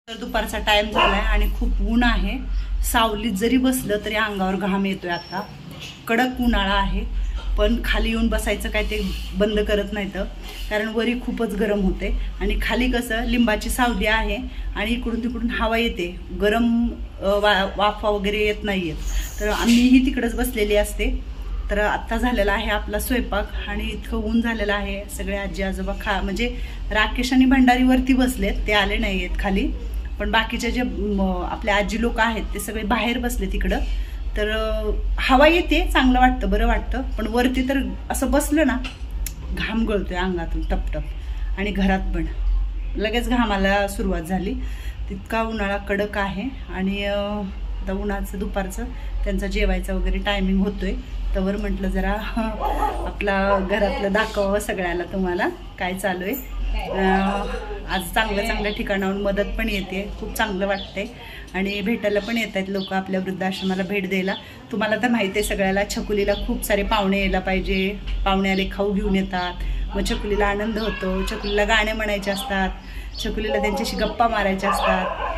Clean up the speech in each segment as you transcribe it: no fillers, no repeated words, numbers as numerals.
तर दुपारचा टाइम झालाय आणि खूप ऊन आहे. सावलीत जरी बसलं तरी अंगावर घाम येतोय. आता कडक उन्हाळा आहे, पण खाली येऊन बसायचं काय ते बंद करत नाहीत, कारण वरी खूपच गरम होते आणि खाली कसं लिंबाची सावली आहे आणि इकडून तिकडून हवा येते, गरम वाफा वगैरे येत नाहीये. तर आम्हीही तिकडच बसलेली असते. तर आत्ता झालेला आहे आपला स्वयंपाक आणि इतकं ऊन झालेलं आहे. सगळे आजी आजोबा म्हणजे राकेश आणि भंडारीवरती बसलेत, ते आले नाही आहेत खाली, पण बाकीचे जे आपले आजी लोक आहेत ते सगळे बाहेर बसले तिकडं. तर हवा येते, चांगलं वाटतं, बरं वाटतं, पण वरती तर असं बसलं ना घाम गळतोय अंगातून टपटप आणि घरात पण लगेच घामाला सुरुवात झाली. तितका उन्हाळा कडक आहे आणि आता उन्हाचं दुपारचं त्यांचा जेवायचा वगैरे टायमिंग होतोय. तवर म्हटलं जरा आपला घरातलं दाखवावं सगळ्याला तुम्हाला काय चालू आहे. आज चांगल्या ठिकाणाहून मदत पण येते, खूप चांगलं वाटतंय आणि भेटायला पण येत आहेत लोक आपल्या वृद्धाश्रमाला भेट द्यायला. तुम्हाला तर माहिती आहे सगळ्याला, छकुलीला खूप सारे पाहुणे यायला पाहिजे, पाहुणे आले खाऊ घेऊन येतात, मग छकुलीला आनंद होतो. छकुलीला गाणे म्हणायचे असतात, छकुलीला त्यांच्याशी गप्पा मारायच्या असतात.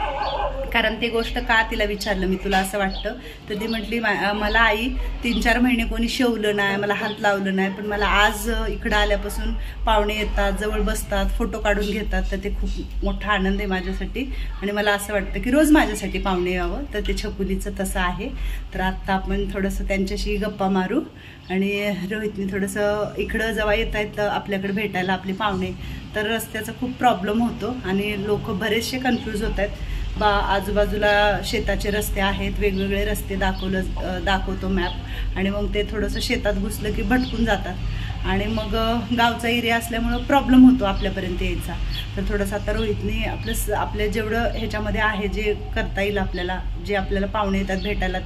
कारण ती गोष्ट का तिला विचारलं मी, तुला असं वाटतं, तर ती म्हटली मला आई 3-4 महिने कोणी शेवलं नाही, मला हात लावलं नाही, पण मला आज इकडं आल्यापासून पाहुणे येतात, जवळ बसतात, फोटो काढून घेतात, तर ते खूप मोठा आनंद आहे माझ्यासाठी आणि मला असं वाटतं की रोज माझ्यासाठी पाहुणे यावं. तर ते छकुलीचं तसं आहे. तर आत्ता आपण थोडंसं त्यांच्याशी गप्पा मारू आणि रोहितनी थोडंसं इकडं जेव्हा येत आहेत आपल्याकडे भेटायला आपले पाहुणे, तर रस्त्याचा खूप प्रॉब्लेम होतो आणि लोक बरेचसे कन्फ्यूज होत आहेत. आजूबाजूला शेताचे रस्ते आहेत, वेगवेगळे रस्ते दाखवतो मॅप, आणि मग ते थोडंसं शेतात घुसलं की भटकून जातात आणि मग गावचा एरिया असल्यामुळं प्रॉब्लेम होतो आपल्यापर्यंत यायचा. तर थोडंसं आता रोहितनी आपल्या जेवढं ह्याच्यामध्ये आहे जे करता येईल आपल्याला, जे आपल्याला पाहुणे येतात भेटायला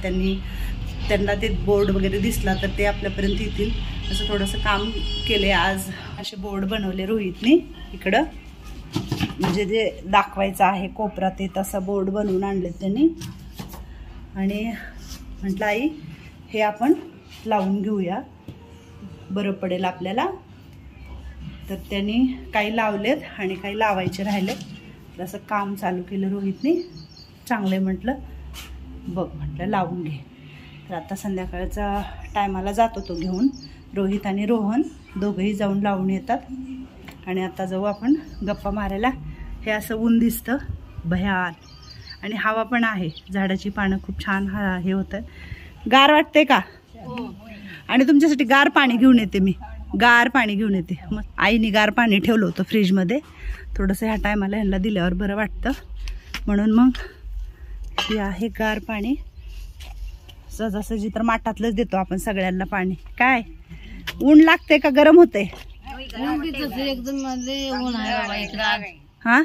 त्यांना ते बोर्ड वगैरे दिसला तर ते आपल्यापर्यंत येतील असं थोडंसं काम केले. आज असे बोर्ड बनवले रोहितनी इकडं, म्हणजे जे दाखवायचं आहे कोपऱ्यात ते तसा बोर्ड बनवून आणले त्यांनी. आणि म्हटलं आई हे आपण लावून घेऊया, बरं पडेल आपल्याला. तर त्यांनी काही लावलेत आणि काही लावायचे राहिलेत. असं काम चालू केलं रोहितनी, चांगलं म्हटलं बघ, म्हटलं लावून घे. तर आता संध्याकाळचा टायमाला जातो तो घेऊन, रोहित आणि रोहन दोघंही जाऊन लावून येतात. आणि आता जाऊ आपण गप्पा मारायला. हे असं ऊन दिसतं भयान आणि हवा पण आहे, झाडाची पानं खूप छान हे होतं. गार वाटते का? आणि तुमच्यासाठी गार पाणी घेऊन येते मी, गार पाणी घेऊन येते. मग आईने गार पाणी ठेवलं होतं फ्रीजमध्ये, थोडंसं ह्या टायमाला ह्यांना दिल्यावर बरं वाटतं म्हणून मग हे आहे गार पाणी. सहजासहजी तर माठातलंच देतो आपण सगळ्यांना पाणी. काय ऊन लागते का गरम होते? एकदम हा,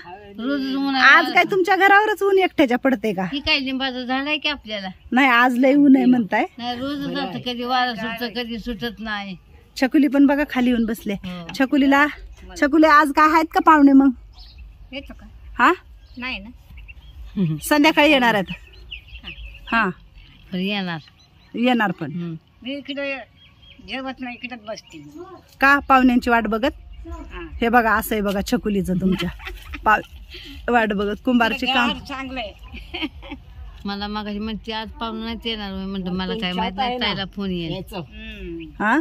आज काय तुमच्या घरावरच ऊन एकट्याच्या पडते का? ही काय लिंबाचं झाड आहे की आपल्याला? नाही, आज लय ऊन आहे म्हणताय. नाही, रोज जातं, कधी वारा सुटत कधी सुटत नाही. छकुली पण बघा खाली येऊन बसले. छकुली आज काय आहेत का पाहुणे? मग येतो का? हा, नाही ना, संध्याकाळी येणार आहेत. हा, येणार पण मी इकडे जेवत नाही, इकडे बसते का पाहुण्यांची वाट बघत. हे बघा असं आहे बघा छकुलीचं, तुमच्या वाट बघत कुंभारचे काम चांगलंय. मला मागाशी म्हणते आज पाहुणे नाही येणार, म्हणतो मला काय माहित नाही, ताईला फोन येईल. हा,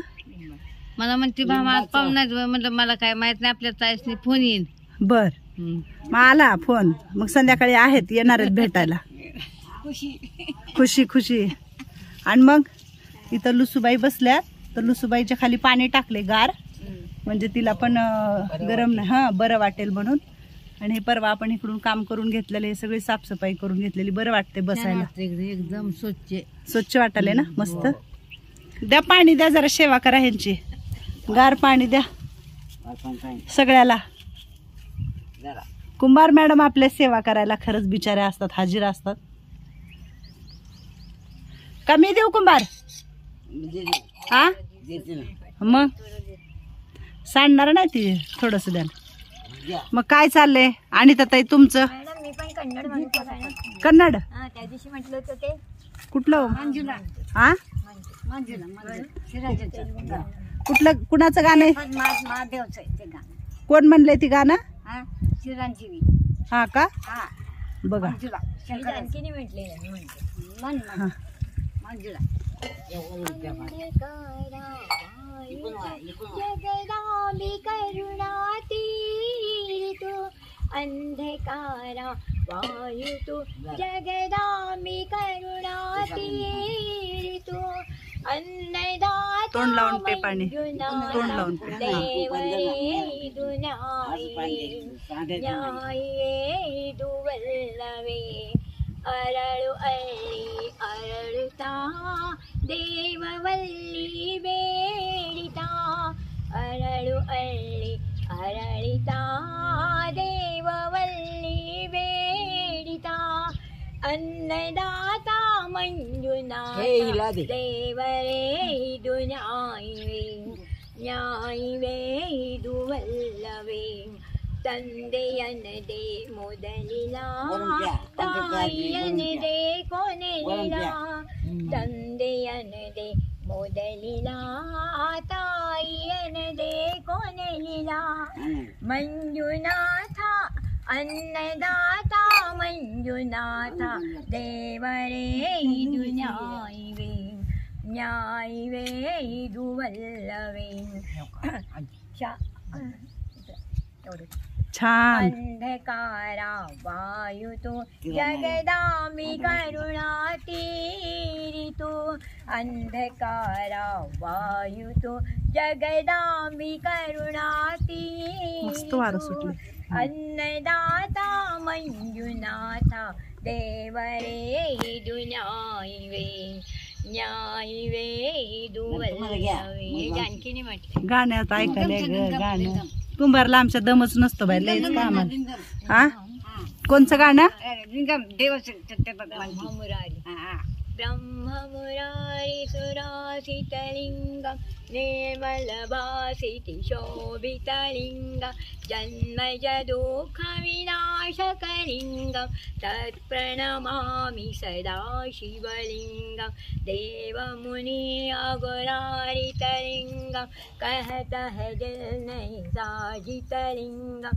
मला म्हणते भामा आज पाहुणे नाही, म्हणलं मला काय माहित नाही, आपल्या ताईसनी फोन येईल. बर, मग आला फोन, मग संध्याकाळी आहेत, येणार आहेत भेटायला. खुशी. आणि मग इथं लुसूबाई बसल्या, तर लुसूबाईच्या खाली पाणी टाकले गार, म्हणजे तिला पण गरम नाही, हा बरं वाटेल म्हणून. आणि हे परवा आपण इकडून काम करून घेतलेले, हे सगळी साफसफाई करून घेतलेली, बरं वाटते बसायला, एकदम स्वच्छ वाटायले ना, मस्त. द्या पाणी, द्या जरा सेवा करा ह्यांची, गार पाणी द्या सगळ्याला. कुंभार मॅडम आपल्या सेवा करायला खरंच बिचाऱ्या असतात, हाजीर असतात. कमी देऊ कुंभार? हा, मग सांडणार नाही ती, थोडस द्या. मग काय चाललंय? आणि ताई तुमचं? मी पण कन्नड. त्या दिवशी म्हटलं होतं ते कुठलं? हा, कुठलं, कुणाचं गाणं आहे? महादेवचं ते गाणं. कोण म्हणलंय ती गाणं? चिरंजीवी. हा का? बघा आणखीन म्हटले हा. जगदांबी करुणा तीरितो अंधकारा वायु तू जगदांबी करुणा तीरितो अन्नदाता तोंड लावून पे पाणी तोंड लावून पे. देवरे दुनाई न्याये दुवल्लवे अरळु अळी अरळुता देववल्ली बेडिता अरळु अळी अरळिता देववल्ली बेडिता अन्नदाता मंजुनाथ देवरे दुनाई न्यायवे दुवल्लवे ತಂದೆಯನ ದೇ ಮೊದಲಿಲ ತಾಯಿಯನ ದೇ ಕೊನೆಲಿಲ ತಂದೆಯನ ದೇ ಮೊದಲಿಲ ತಾಯಿಯನ ದೇ ಕೊನೆಲಿಲ ಮಂಜುನಾಥ ಅನ್ನದಾತ ಮಂಜುನಾಥ ದೇವರೇ ಇದು ನ್ಯಾಯವೇ ನ್ಯಾಯವೇ ಇದುವಲ್ಲವೇ छान. अंधकारा वायु तो जगदांबी करुणा तीरितो अंधकारा वायु तो जगदांबी करुणा मस्त वारं तीरितो सुटलं. अन्नदाता मंजुनाथा देवरे दुनाईवे न्यायवे दुवल्लवे जानकी नाही म्हटलं गाण्यात ऐकायला गाणं कुंभारला आमच्या दमच नसतो बाई लयच का आम्हाला. हा कोणचं गाणं? ब्रह्ममुरारी सुरासितलिंगं निर्मलभासिति शोभितलिंगं जन्मज दुःखविनाशकलिंगं तत्प्रणमामि सदा शिवलिंगं देवमुनि अघोरारितलिंगं कहत है दिल नहीं साजितलिंगं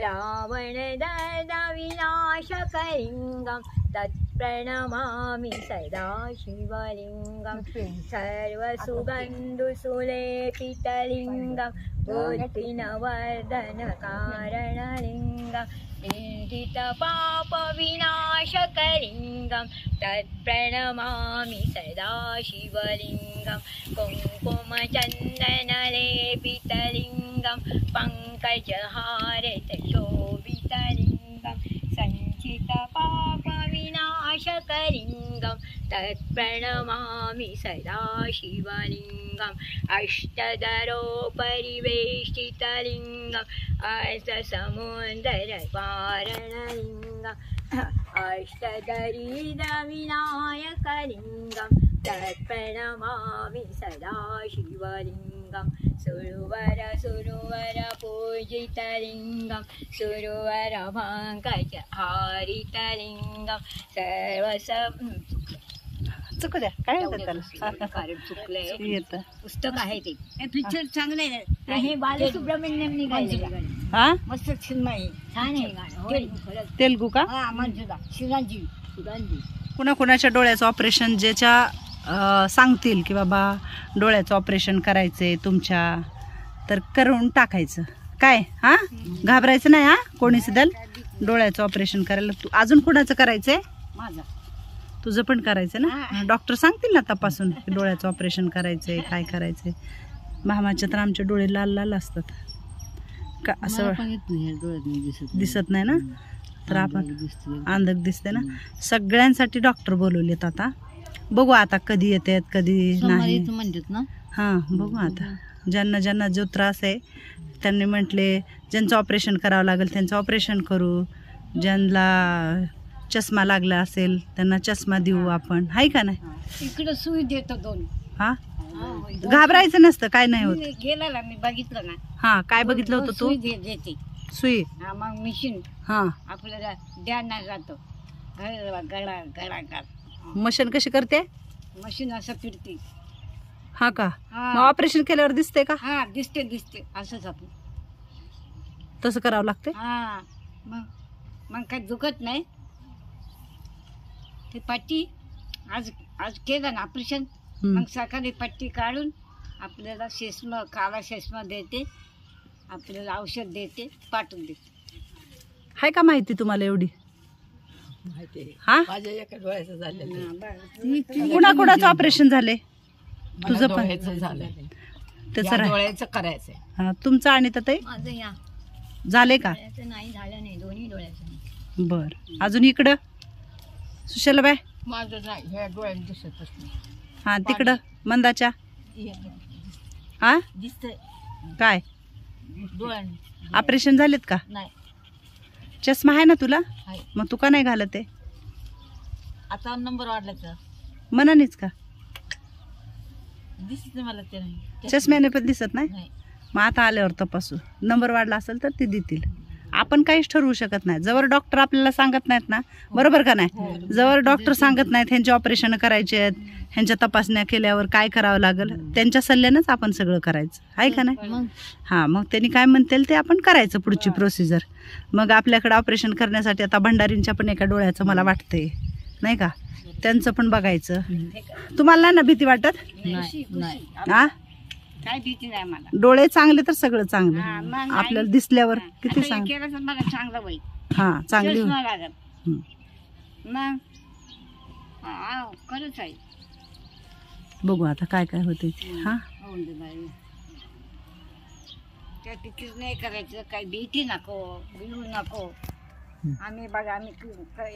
रावण दर्द विनाशकलिंगं तत्प्रणमामि सदा शिवलिंगं सर्वसुगन्धुसुलेपितलिंगं बुद्धिनवर्धनकारणलिंगं निन्दितपापविनाशकलिंगं तत्प्रणमामि सदा शिवलिंगं कुङ्कुमचन्दनलेपितलिंगं पङ्कजहारतशोभितलिंगं सञ्चितपापविनाशकलिंगं तत्प्रणमामि सदा शिवलिंगम् अष्टदरोपरिवेष्टितलिंगम् अष्टसमुद्रपारणलिंगम् अष्टदरिद्रविनायकलिंगं तत्प्रणमामि सदा शिवलिंगं सुरवर सुरवर पूजितलिंगं सुरवर पंकजहारितलिंगं सर्वस चुकू द्या काय होतं त्याला येतं. पुस्तक आहे ते पिक्चर चांगलं आहे. हे बालसुब्रमण्यम निघाले हा मस्त सिनेमा आहे छान आहे गाणं तेलगू का? हा मंजुळा शिवाजी कुणा कुणाच्या डोळ्याचं ऑपरेशन ज्याच्या सांगतील की बाबा डोळ्याचं ऑपरेशन करायचंय तुमच्या तर करून टाकायचं काय. हा घाबरायचं नाही. हा कोणी सिदल डोळ्याचं ऑपरेशन करायला तू अजून कुणाचं करायचंय? माझा तुझं पण करायचं ना. डॉक्टर सांगतील ना तपासून की डोळ्याचं ऑपरेशन करायचंय काय करायचंय. मामाच्या तर आमचे डोळे लाल लाल असतात का असं दिसत नाही ना तर आपण अंधक दिसते ना. सगळ्यांसाठी डॉक्टर बोलवलेत आता. बघू आता कधी येतात कधी नाही म्हणतात ना. हां बघू आता ज्यांना ज्यांना जो त्रास आहे त्यांनी म्हटले ज्यांचं ऑपरेशन करावं लागेल त्यांचं ऑपरेशन करू. ज्यांना चष्मा लागला असेल त्यांना चष्मा देऊ आपण. हाय का नाही. इकडे सुई देतो दोन. हा घाबरायचं नसतं काय नाही होत. गेला मी बघितलं ना. हा काय बघितलं होतं तू? देते सुई. मग मिशीन हा आपल्याला ध्यानात जातो. गळा गळा गळा मशीन कशी करते? मशीन असं फिरते. हा का मग ऑपरेशन केल्यावर दिसते का? हा दिसते दिसते असंच आपण तसं करावं लागते. हा मग मग काही दुखत नाही. ते पट्टी आज आज केलं ना ऑपरेशन. मग सकाळी पट्टी काढून आपल्याला शेषमा काला शेषमा देते, आपल्याला औषध देते, पाठवून देते. हाय का माहिती तुम्हाला एवढी? हा, माझ्या एका डोळ्याचं झालेलं. कुणाकुणाचं ऑपरेशन झाले? तुझं पण झालंय, त्याचं डोळ्याचं करायचंय. हा, तुमचं आणि ताई माझं या झाले का? नाही झालं नाही, दोन्ही डोळ्याचं. बर, अजून इकडं सुशलाबाई? माझं नाही, ह्या डोळ्यात दिसतच नाही. हा, तिकडं मंदाच्या? हा, दिसतंय काय डोळ्यात. ऑपरेशन झालेत का? नाही, चष्मा आहे ना तुला? आहे. मग तू का नाही घालत आहे? आता नंबर वाढलाय, मनानेच का? दिसत नाही मला ते. नाही, चष्म्याने पण दिसत नाही? नाही. मग आता आल्यावर तपासू. नंबर वाढला असेल तर ते देतील. आपण काहीच ठरवू शकत नाही जवळ डॉक्टर आपल्याला सांगत नाहीत ना, बरोबर का नाही? जवळ डॉक्टर सांगत नाहीत ह्यांचे ऑपरेशन करायचे आहेत, ह्यांच्या तपासण्या केल्यावर काय करावं लागेल, त्यांच्या सल्ल्यानंच आपण सगळं करायचं आहे का नाही? हां, मग त्यांनी काय म्हणतील ते आपण करायचं पुढची प्रोसिजर. मग आपल्याकडे ऑपरेशन करण्यासाठी आता भंडारींच्या पण एका डोळ्याचं मला वाटतंय, नाही का? त्यांचं पण बघायचं. तुम्हाला नाही ना भीती वाटत? हा, काय भीती नाही मला. डोळे चांगले तर सगळं हा, चांगलं. मग आपल्याला दिसल्यावर किती आता सांग. हे केलं तर मला चांगलं होईल. हा, चांगली चष्मा होईल. लागल. हं. मग हा, खरंच आहे. बघू आता काय काय होते. हा, होऊन दे बाई. त्या कितीच नाही करायचं, काही भीती नको, भिवू नको. आम्ही बघा, आम्ही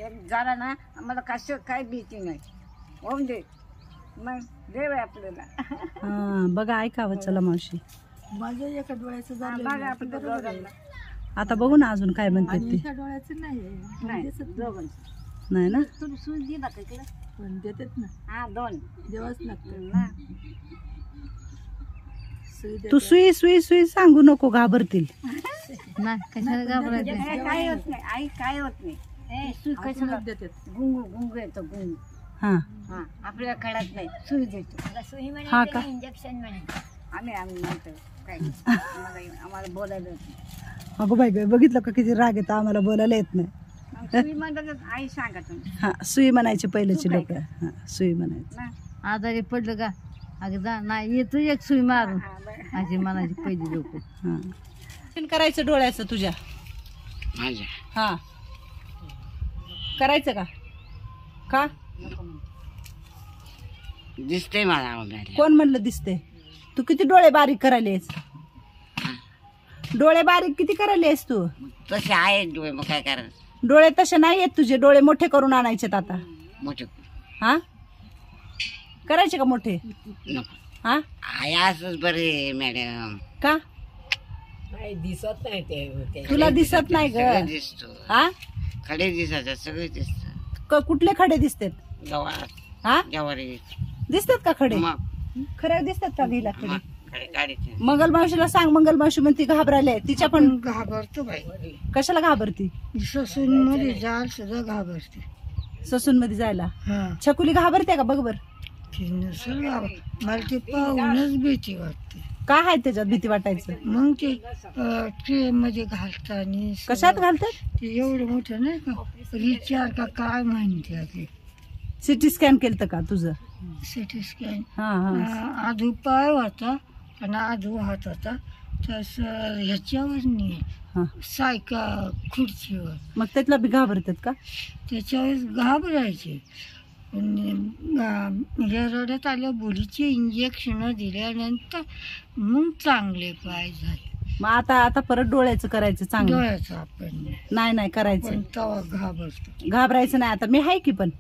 एक झाला ना, आम्हाला कसं काय भीती नाही. होऊन दे, मग देव आहे आपल्याला. हा, बघा ऐकावं. चला मावशी, माझ्या एका डोळ्याचं बघा झालं. आपलं दोघांना. आता बघू ना अजून काय म्हणतात ते. ह्या डोळ्याचं नाही, नाही, दिसत दोघांचं. नाही ना? तुम्ही सूज दिला का इकडं? पण देतात ना, हा, दोन. देवाच लागतं. ना. तू सुई सुई सुई सांगू नको, घाबरतील. नाही, कशाला घाबरायचं? काय होत नाही, आई काय होत नाही. ए, सुई कशाला देतात. गुंगू गुंगू येतो, गुंगू. हा, हा, आपल्याला कळत नाही, सुई देतो. सुई हा का? इंजेक्शन म्हणे. आम्ही म्हणतो काय, आम्हाला बोलायला येत नाही. अगो बाई गं, बघितलं का किती राग येतं, आम्हाला बोलायला येत नाही. मग सुई म्हणतात, आई सांगा तुम्ही. हा, सुई म्हणायची पहिल्याची लोक. हा, सुई म्हणायची. ना. आजारी पडलं का अगदा नाही येतो एक सुई मारून, हा, बरं. अशी म्हणायची पहिली लोक. हा, करायचं डोळ्याचं तुझ्या? माझ्या हा, करायचं का? का दिसतंय मला. कोण म्हणलं दिसते? तू किती डोळे बारीक करायलेस? डोळे बारीक किती करायलेस तू? तसे आहेत डोळे, मग काय करायचं? डोळे तसे नाही आहेत तुझे, डोळे मोठे करून आणायचेत आता. मोठे हा, करायचे का मोठे? नको. हा, आई असंच बरे मॅडम. का? नाही, दिसत नाही ते. तुला दिसत नाही ग? सगळं दिसतो, हा, खडे दिसायचं, सगळे दिसत. कुठले खडे दिसतात? गवार, हा, गवारी. दिसतात का खडे? मग खरे दिसतात का गेला खडे? मग खडे काढायचे. मंगल मावशीला सांग, मंगल मावशी म्हणती घाबरायले. तिच्या पण घाबरतो बाई. कशाला घाबरती? ससून मध्ये जाल सुद्धा घाबरते. ससून मध्ये जायला? हा, छकुली घाबरते का? बघ बर. मला ते पाहूनच भीती वाटते. काय आहे त्याच्यात भीती वाटायचं? मग ते ट्रेन मध्ये घालताना कशात घालतात? ते एवढं मोठं नाही का, रिचार का काय म्हणते ते. सिटी स्कॅन केलं का तुझं? CT scan. हा हा, आधू पाय होता आणि आधू हात होता, तस ह्याच्यावर नाही, हा. सायका खुर्चीवर. मग त्यातला बी घाबरतात का? त्याच्यावर घाबरायचे. हे रडत आल्या बुडीचे इंजेक्शन दिल्यानंतर मग चांगले पाय झाले. मग आता परत डोळ्याचं करायचं चांगलं? डोळ्याचं आपण नाही करायचं. पण तवा घाबरतो. घाबरायचं नाही. आता मी आहे की पण